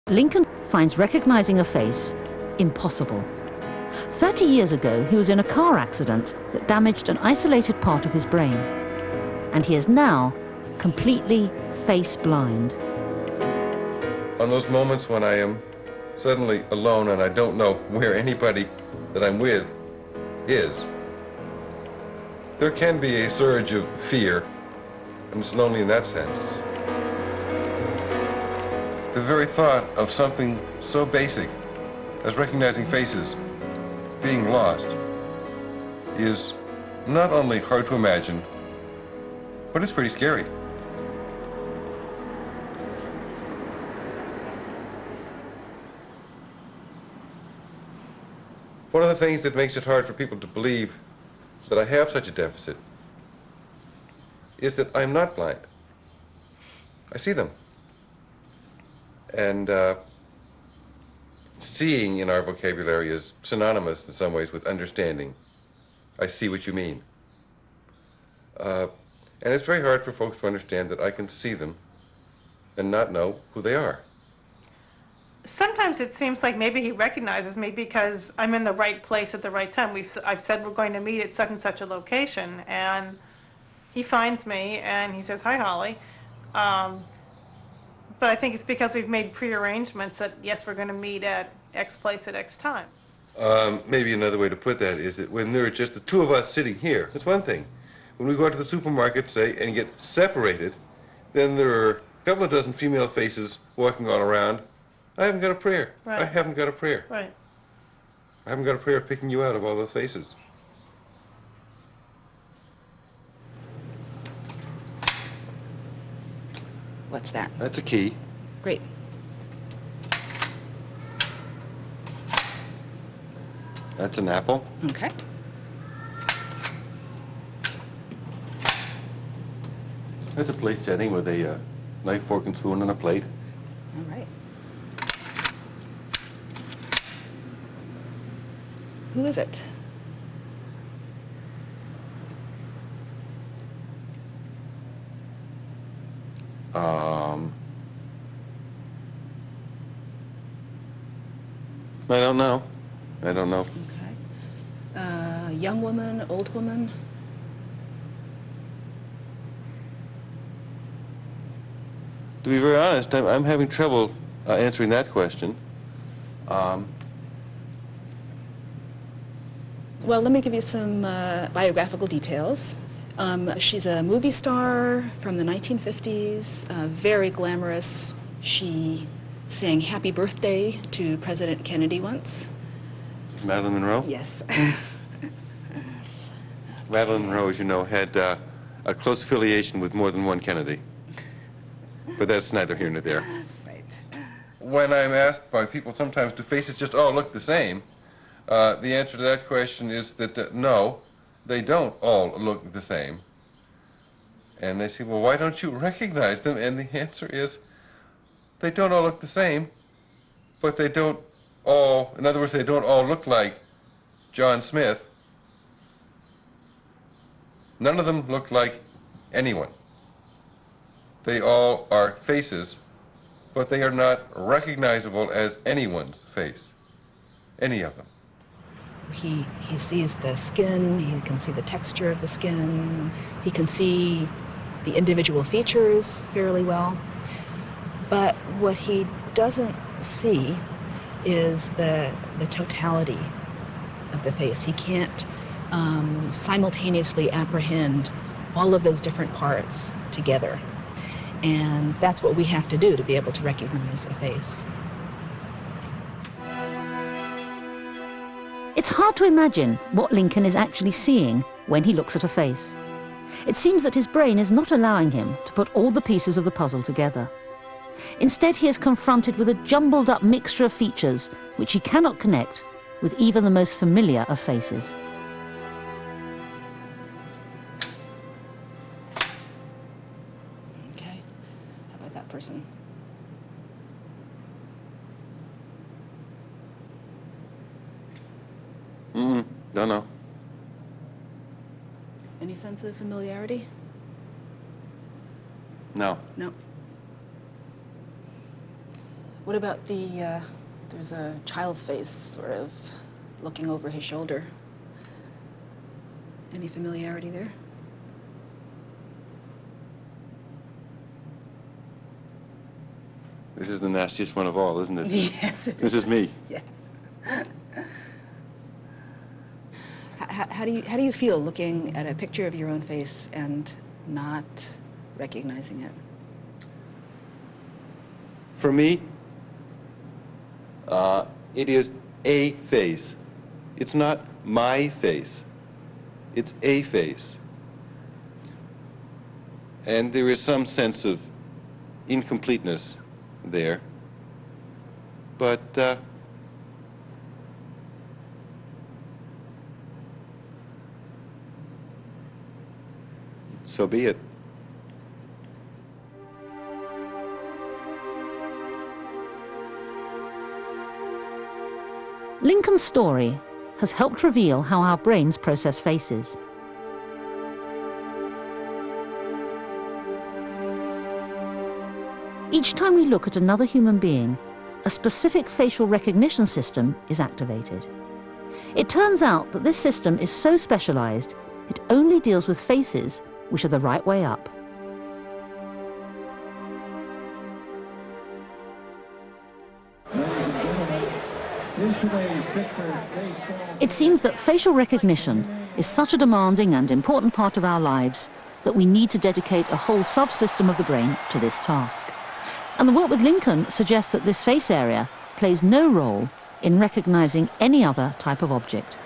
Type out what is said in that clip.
Lincoln finds recognizing a face impossible. 30 years ago, he was in a car accident that damaged an isolated part of his brain. And he is now completely face blind. On those moments when I am suddenly alone and I don't know where anybody that I'm with is, there can be a surge of fear, and it's lonely in that sense. The very thought of something so basic as recognizing faces being lost is not only hard to imagine, but it's pretty scary. One of the things that makes it hard for people to believe that I have such a deficit is that I'm not blind. I see them. And seeing in our vocabulary is synonymous in some ways with understanding. I see what you mean. And it's very hard for folks to understand that I can see them and not know who they are. Sometimes it seems like maybe he recognizes me because I'm in the right place at the right time. I've said we're going to meet at such and such a location, and he finds me and he says, "Hi, Holly." But I think it's because we've made pre-arrangements that, yes, we're going to meet at X place at X time. Maybe another way to put that is that when there are just the two of us sitting here, that's one thing. When we go out to the supermarket, say, and get separated, then there are a couple of dozen female faces walking all around. I haven't got a prayer. Right. I haven't got a prayer. Right. I haven't got a prayer of picking you out of all those faces. What's that? That's a key. Great. That's an apple. Okay. That's a place setting with a knife, fork, and spoon on a plate. All right. Who is it? I don't know. I don't know. Okay. Young woman, old woman? To be very honest, I'm having trouble answering that question. Well, let me give you some biographical details. She's a movie star from the 1950s, very glamorous. She sang Happy Birthday to President Kennedy once. Marilyn Monroe? Yes. Marilyn Monroe, as you know, had a close affiliation with more than one Kennedy. But that's neither here nor there. Right. When I'm asked by people sometimes, do faces just all look the same? The answer to that question is that no, they don't all look the same. And they say, well, why don't you recognize them? And the answer is, they don't all look the same, but they don't all, in other words, they don't all look like John Smith. None of them look like anyone. They all are faces, but they are not recognizable as anyone's face, any of them. He sees the skin, he can see the texture of the skin, he can see the individual features fairly well. But what he doesn't see is the totality of the face. He can't simultaneously apprehend all of those different parts together. And that's what we have to do to be able to recognize a face. It's hard to imagine what Lincoln is actually seeing when he looks at a face. It seems that his brain is not allowing him to put all the pieces of the puzzle together. Instead, he is confronted with a jumbled up mixture of features which he cannot connect with even the most familiar of faces. Okay, how about that person? Don't know. Any sense of familiarity? No. No. What about there's a child's face sort of looking over his shoulder. Any familiarity there? This is the nastiest one of all, isn't it? Yes. This is me. Yes. How do you feel looking at a picture of your own face and not recognizing it? For me, it is a face. It's not my face. It's a face. And there is some sense of incompleteness there. But so be it. Lincoln's story has helped reveal how our brains process faces. Each time we look at another human being, a specific facial recognition system is activated. It turns out that this system is so specialized, it only deals with faces which are the right way up. It seems that facial recognition is such a demanding and important part of our lives that we need to dedicate a whole subsystem of the brain to this task. And the work with Lincoln suggests that this face area plays no role in recognizing any other type of object.